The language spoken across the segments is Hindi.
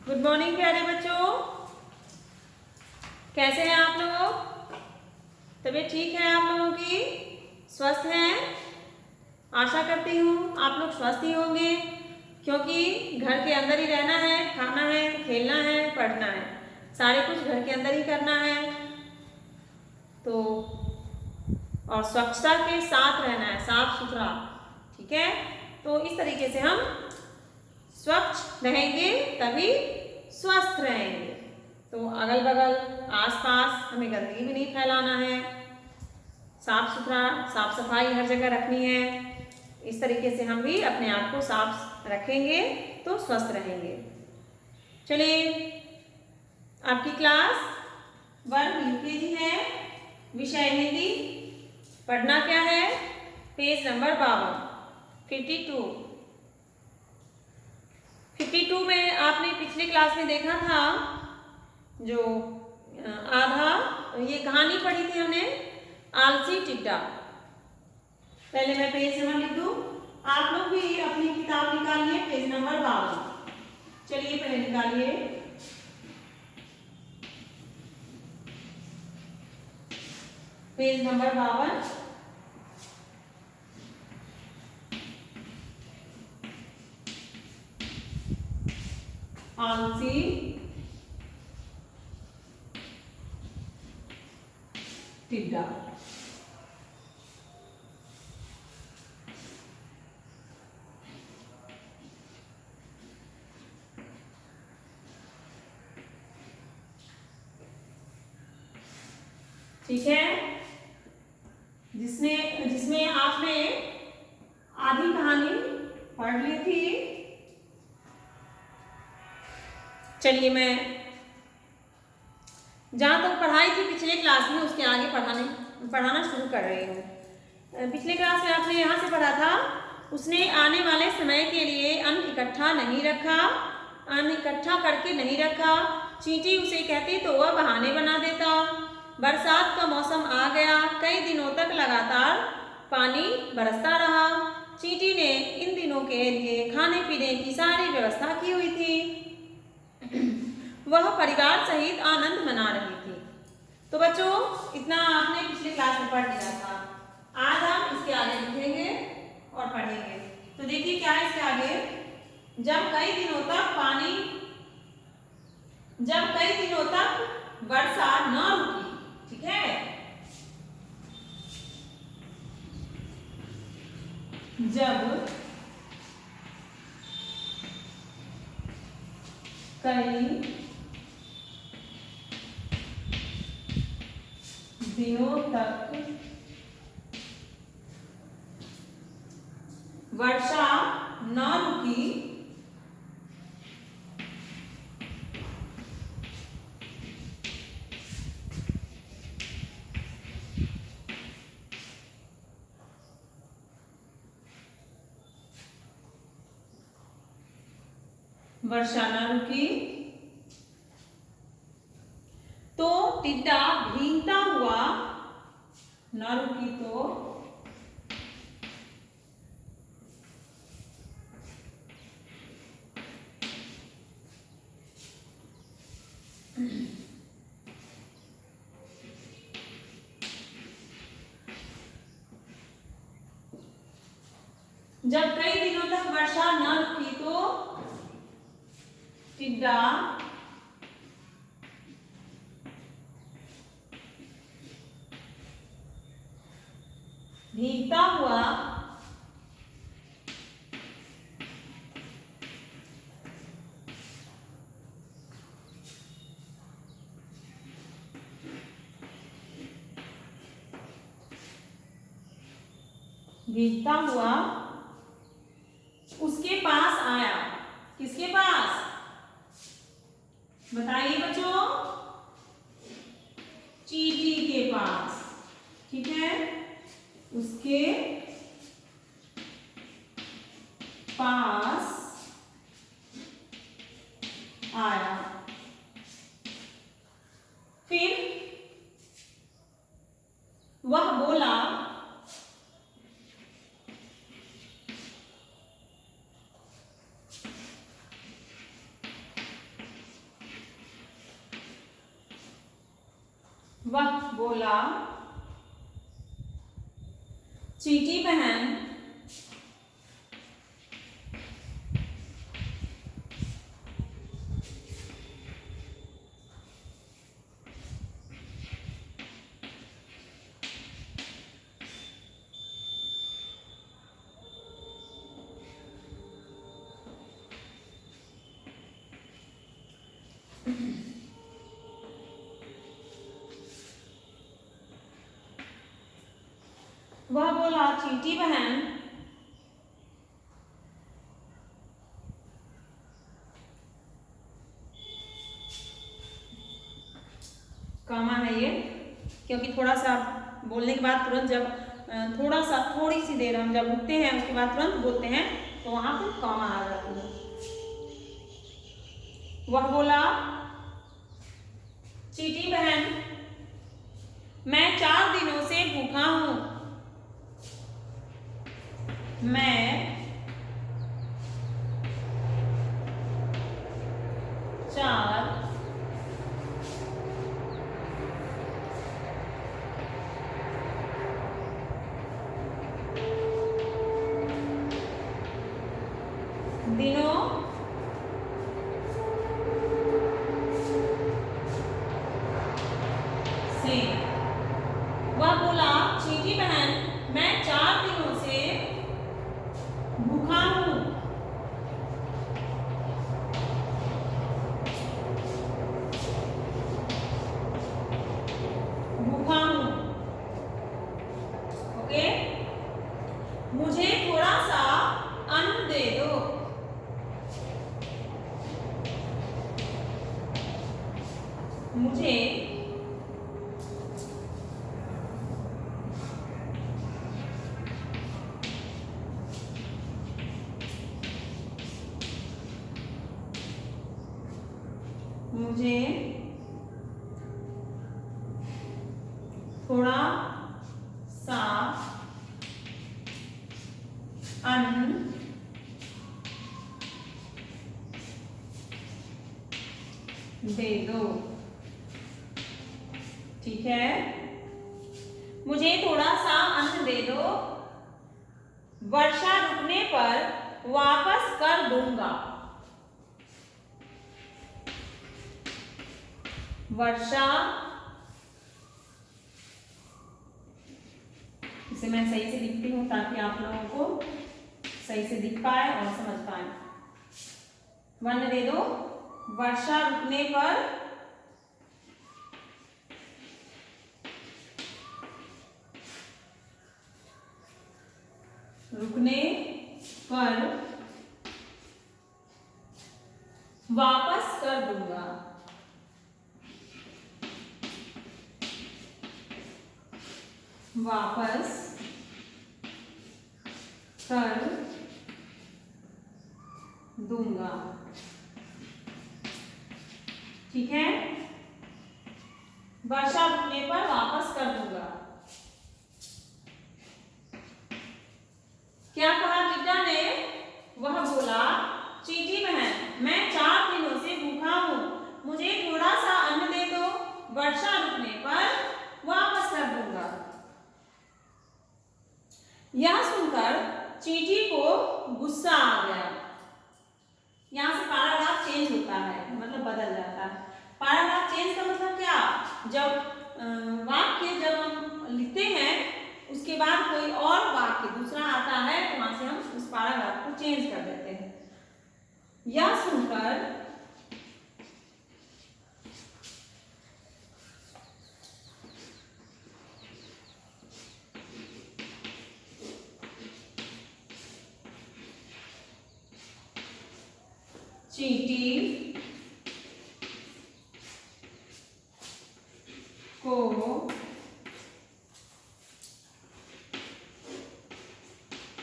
गुड मॉर्निंग प्यारे बच्चों, कैसे हैं आप लोग? तबीयत ठीक है आप लोगों की? स्वस्थ हैं? आशा करती हूँ आप लोग स्वस्थ ही होंगे, क्योंकि घर के अंदर ही रहना है, खाना है, खेलना है, पढ़ना है, सारे कुछ घर के अंदर ही करना है। तो और स्वच्छता के साथ रहना है, साफ सुथरा, ठीक है। तो इस तरीके से हम स्वच्छ रहेंगे तभी स्वस्थ रहेंगे। तो अगल बगल आस पास हमें गंदगी भी नहीं फैलाना है, साफ सुथरा, साफ सफाई हर जगह रखनी है। इस तरीके से हम भी अपने आप को साफ रखेंगे तो स्वस्थ रहेंगे। चलिए, आपकी क्लास 1 UKG है, विषय हिंदी। पढ़ना क्या है? पेज नंबर 52 52 में आपने पिछले क्लास में देखा था, जो आधा ये कहानी पढ़ी थी हमने, आलसी टिड्डा। पहले मैं पेज नंबर लिख दूं, आप लोग भी अपनी किताब निकालिए, पेज नंबर 52। चलिए पहले निकालिए। Page number 52। आलसी टिड्डा। ठीक है, जिसमें आपने आधी कहानी पढ़ ली थी। चलिए, मैं जहाँ तक पढ़ाई थी पिछले क्लास में उसके आगे पढ़ाना शुरू कर रही हूँ। पिछले क्लास में आपने यहाँ से पढ़ा था, उसने आने वाले समय के लिए अन्न इकट्ठा नहीं रखा, अन्न इकट्ठा करके नहीं रखा। चींटी उसे कहती तो वह बहाने बना देता। बरसात का मौसम आ गया, कई दिनों तक लगातार पानी बरसता रहा। चींटी ने इन दिनों के लिए खाने पीने की सारी व्यवस्था की हुई थी। वह परिवार सहित आनंद मना रही थी। तो बच्चों, इतना आपने पिछले क्लास में पढ़ लिया था। आज हम इसके आगे लिखेंगे और पढ़ेंगे। तो देखिए क्या है इसके आगे, जब कई दिनों तक वर्षा न रुकी, ठीक है, जब कई दिनों तक वर्षा न रुकी, वर्षा न रुकी तो टिड्डा भीगता हुआ, न रुकी तो जब कई दिनों तक वर्षा न रुकी तो टिड्डा भीगता हुआ उसके पास आया। किसके पास? बताइए बच्चों, चींटी के पास, ठीक है, उसके पास आया। फिर वह बोला, वह बोला चींटी बहन वह बोला चींटी बहन कामा है ये, क्योंकि थोड़ा सा बोलने के बाद तुरंत जब थोड़ी सी देर हम जब रुकते हैं उसके बाद तुरंत बोलते हैं तो वहां पर कामा आ जाती है। वह बोला चींटी बहन मैं 4 दिनों से भूखा हूं। मैं 4 दिनों से, वह बोला चींटी बहन मैं 4 दिनों से भूखा हूं। भूखा हूं, ओके। मुझे थोड़ा सा अन्न दे दो। मुझे मुझे थोड़ा सा अन्न दे दो। ठीक है, मुझे थोड़ा सा अन्न दे दो, वर्षा रुकने पर वापस कर दूंगा। वर्षा, इसे मैं सही से लिखती हूँ ताकि आप लोगों को सही से दिख पाए और समझ पाए। वर्ण दे दो, वर्षा रुकने पर वापस कर दूंगा। वापस कर दूंगा। ठीक है, वर्षा रुकने पर वापस कर दूंगा। क्या कहा टिड्डा ने? वह बोला चींटी बहन मैं 4 दिनों से भूखा हूं, मुझे थोड़ा सा अन्न दे दो, वर्षा रुकने पर वापस कर दूंगा। यह सुनकर चींटी को गुस्सा आ गया। यहां से पैराग्राफ चेंज होता है, मतलब बदल जाता है। पैराग्राफ चेंज का मतलब क्या? जब वाक्य जब हम लिखते हैं उसके बाद कोई और वाक्य दूसरा आता है तो वहां से हम उस पैराग्राफ को चेंज कर देते हैं। यह सुनकर चींटी को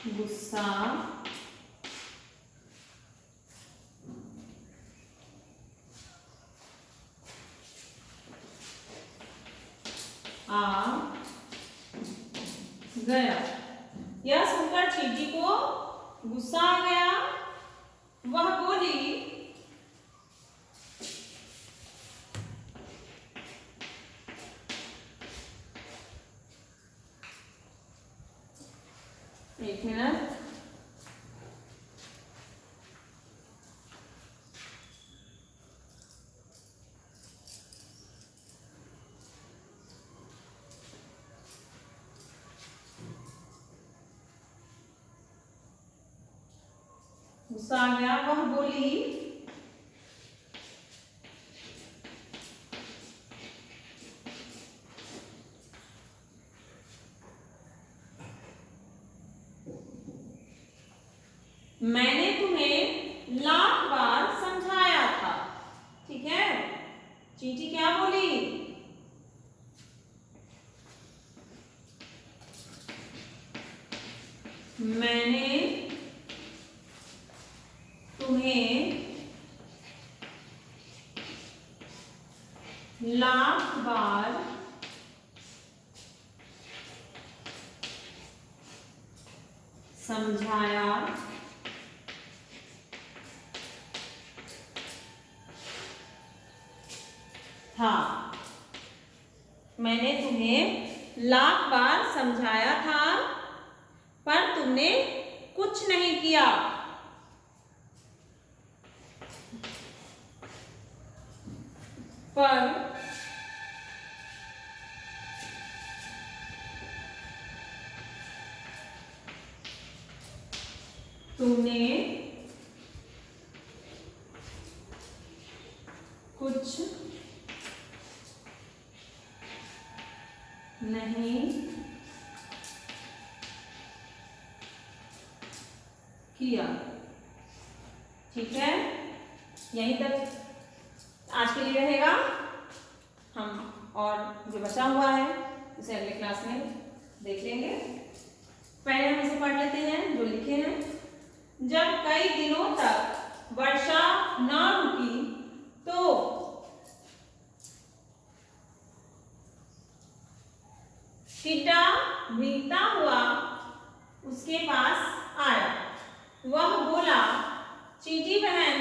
गुस्सा आ गया। यह सुनकर चींटी को गुस्सा आ गया। वह बोली एक मिनट। गुस्सा आ गया। वह बोली, मैंने तुम्हें लाख बार समझाया था। ठीक है, चींटी क्या बोली? मैंने तुम्हें लाख बार समझाया था। मैंने तुम्हें लाख बार समझाया था, पर तुमने कुछ नहीं किया। पर तुमने कुछ नहीं किया। ठीक है, यहीं तक आज के लिए रहेगा। हम और जो बचा हुआ है उसे अगले क्लास में देख लेंगे। पहले हम इसे पढ़ लेते हैं जो लिखे हैं। जब कई दिनों तक वर्षा न रुकी तो टिड्डा भीगता हुआ उसके पास आया। वह बोला, चींटी बहन,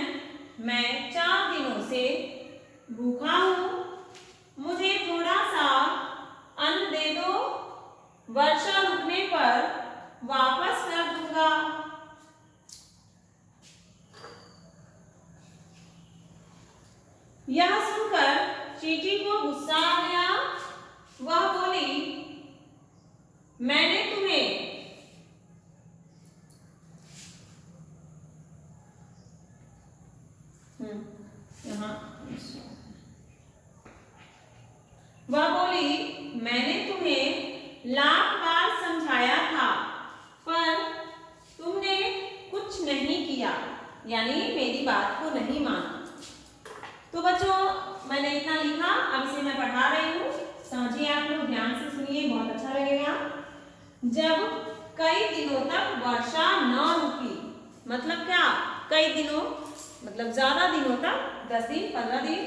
मैं 4 दिनों से भूखा हूँ, मुझे थोड़ा सा अन्न दे दो, वर्षा रुकने पर वापस कर दूंगा। यह सुनकर चींटी को गुस्सा आ गया। वह बोली, मैंने तुम्हें लाख बार समझाया था, पर तुमने कुछ नहीं किया, यानी मेरी बात को नहीं माना। तो बच्चों, मैंने इतना लिखा, अब इसे मैं पढ़ा रही हूँ, समझिए आप लोग, ध्यान से सुनिए, बहुत अच्छा लगेगा। जब कई दिनों तक वर्षा न रुकी, मतलब क्या? कई दिनों मतलब ज्यादा दिनों तक, 10 दिन, 15 दिन,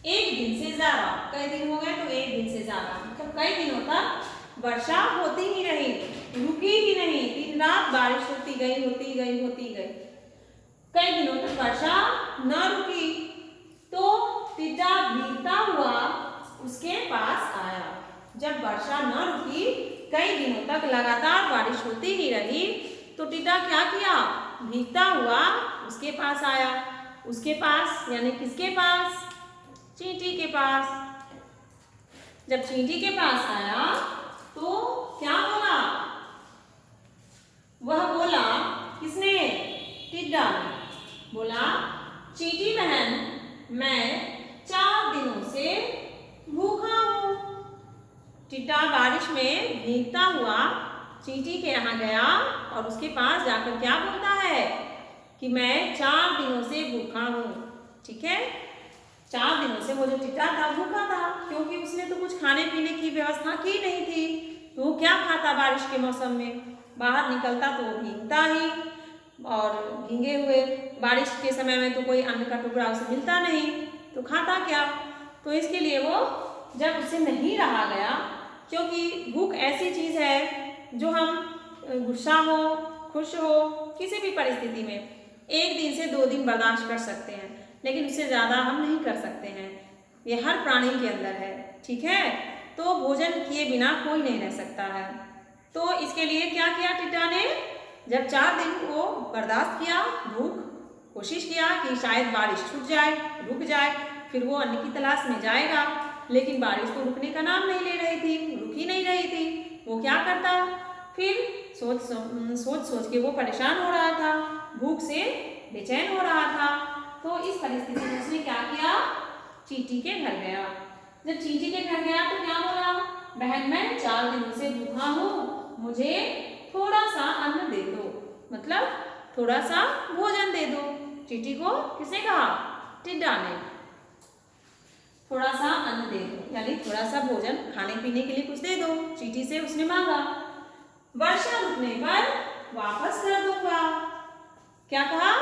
एक दिन से ज्यादा, कई दिन हो गए तो एक दिन से ज्यादा, मतलब कई दिनों तक वर्षा होती ही नहीं, रुकी ही नहीं, दिन रात बारिश होती गई, होती गई, होती गई। कई दिनों तक वर्षा न रुकी तो टिड्डा भीगता हुआ उसके पास आया। जब वर्षा न रुकी, कई दिनों तक लगातार बारिश होती ही रही, तो टिड्डा क्या किया? भीगता हुआ उसके पास आया। उसके पास यानी किसके पास? चींटी के पास। जब चींटी के पास आया तो क्या बोला? वह बोला, किसने? टिड्डा ने बोला, चींटी बहन, मैं 4 दिनों से भूखा हूं। टिड्डा बारिश में भीगता हुआ चींटी के यहाँ गया और उसके पास जाकर क्या बोलता है कि मैं 4 दिनों से भूखा हूं। ठीक है, 4 दिनों से वो जो टिड्डा था भूखा था, क्योंकि उसने तो कुछ खाने पीने की व्यवस्था की नहीं थी। तो वो क्या खाता बारिश के मौसम में? बाहर निकलता तो वो भीगता ही, और भीगे हुए बारिश के समय में तो कोई अन्न का टुकड़ा उसे मिलता नहीं, तो खाता क्या? तो इसके लिए वो जब उसे नहीं रहा गया, क्योंकि भूख ऐसी चीज़ है जो हम गुस्सा हो, खुश हो, किसी भी परिस्थिति में 1 दिन से 2 दिन बर्दाश्त कर सकते हैं, लेकिन उससे ज़्यादा हम नहीं कर सकते हैं। ये हर प्राणी के अंदर है। ठीक है, तो भोजन किए बिना कोई नहीं रह सकता है। तो इसके लिए क्या किया टिड्डा ने, जब 4 दिन वो बर्दाश्त किया भूख, कोशिश किया कि शायद बारिश छूट जाए, रुक जाए, फिर वो अन्न की तलाश में जाएगा, लेकिन बारिश तो रुकने का नाम नहीं ले रही थी, रुक ही नहीं रही थी। वो क्या करता, फिर सोच के वो परेशान हो रहा था, भूख से बेचैन हो रहा था। तो इस परिस्थिति में उसने क्या किया, चींटी के घर गया। जब चींटी के घर गया तो क्या बोला, बहन मैं 4 दिनों से भूखा हूँ, मुझे थोड़ा सा अन्न दे दो, मतलब थोड़ा सा भोजन दे दो। चींटी को किसने कहा, टिड्डा ने। थोड़ा सा अन्न दे दो, यानी थोड़ा सा भोजन, खाने पीने के लिए कुछ दे दो, चींटी से उसने मांगा। वर्षा रुकने पर वापस कर दूंगा। क्या कहा,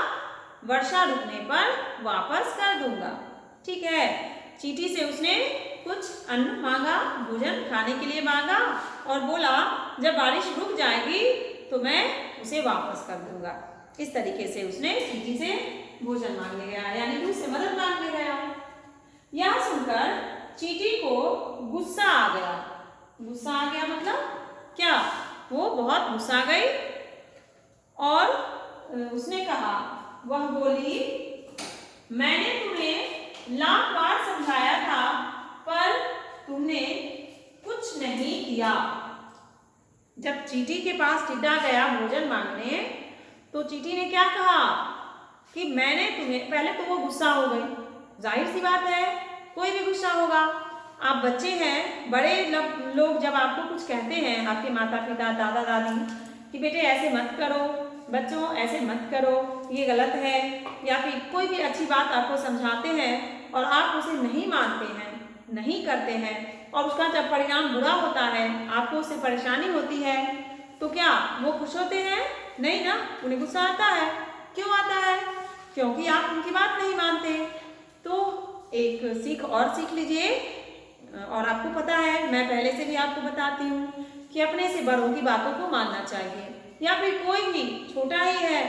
वर्षा रुकने पर वापस कर दूंगा। ठीक है, चींटी से उसने कुछ अन्न मांगा, भोजन खाने के लिए मांगा, और बोला जब बारिश रुक जाएगी तो मैं उसे वापस कर दूंगा। इस तरीके से उसने चींटी से भोजन मांगने गया, यानी कि उससे मदद मांगने गया। यह सुनकर चींटी को गुस्सा आ गया। गुस्सा आ गया मतलब क्या, वो बहुत गुस्सा गई और उसने कहा, वह बोली मैंने तुम्हें लाख बार समझाया था पर तुमने कुछ नहीं किया। जब चींटी के पास टिड्डा गया भोजन मांगने, तो चींटी ने क्या कहा कि मैंने तुम्हें, पहले तो वो गुस्सा हो गई, जाहिर सी बात है कोई भी गुस्सा होगा। आप बच्चे हैं, बड़े लोग जब आपको कुछ कहते हैं, आपके माता पिता दादा दादी, कि बेटे ऐसे मत करो, बच्चों ऐसे मत करो, ये गलत है, या फिर कोई भी अच्छी बात आपको समझाते हैं और आप उसे नहीं मानते हैं, नहीं करते हैं, और उसका जब परिणाम बुरा होता है, आपको उससे परेशानी होती है, तो क्या वो खुश होते हैं? नहीं ना, उन्हें गुस्सा आता है। क्यों आता है? क्योंकि आप उनकी बात नहीं मानते। तो एक सीख और सीख लीजिए, और आपको पता है, मैं पहले से भी आपको बताती हूँ कि अपने से बड़ों की बातों को मानना चाहिए, या फिर कोई भी छोटा ही है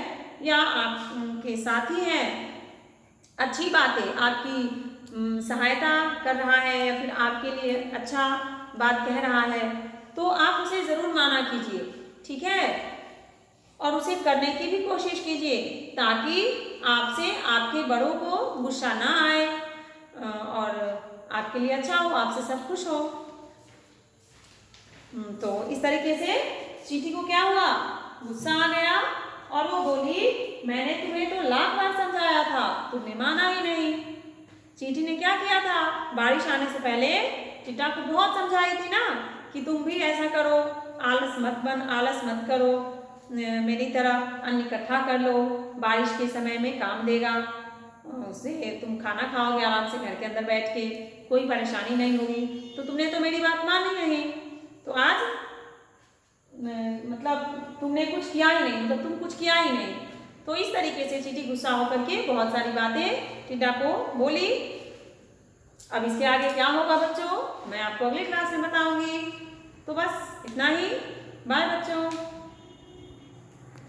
या आपके साथी हैं, अच्छी बातें आपकी सहायता कर रहा है या फिर आपके लिए अच्छा बात कह रहा है, तो आप उसे ज़रूर माना कीजिए, ठीक है, और उसे करने की भी कोशिश कीजिए, ताकि आपसे आपके बड़ों को गुस्सा ना आए और आपके लिए अच्छा हो, आपसे सब खुश हो। तो इस तरीके से चींटी को क्या हुआ, गुस्सा आ गया, और वो बोली मैंने तुम्हें तो लाख बार समझाया था, तुमने माना ही नहीं। चींटी ने क्या किया था, बारिश आने से पहले टिड्डा को बहुत समझाई थी ना कि तुम भी ऐसा करो, आलस मत करो, मेरी तरह अन्न इकट्ठा कर लो, बारिश के समय में काम देगा, उससे तुम खाना खाओगे आराम से घर के अंदर बैठ के, कोई परेशानी नहीं होगी। तो तुमने तो मेरी बात मानी नहीं, तो आज मतलब तुमने कुछ किया ही नहीं, मतलब तुम कुछ किया ही नहीं। तो इस तरीके से चींटी गुस्सा होकर के बहुत सारी बातें टिड्डा को बोली। अब इसके आगे क्या होगा बच्चों, मैं आपको अगली क्लास में बताऊंगी। तो बस इतना ही, बाय बच्चों।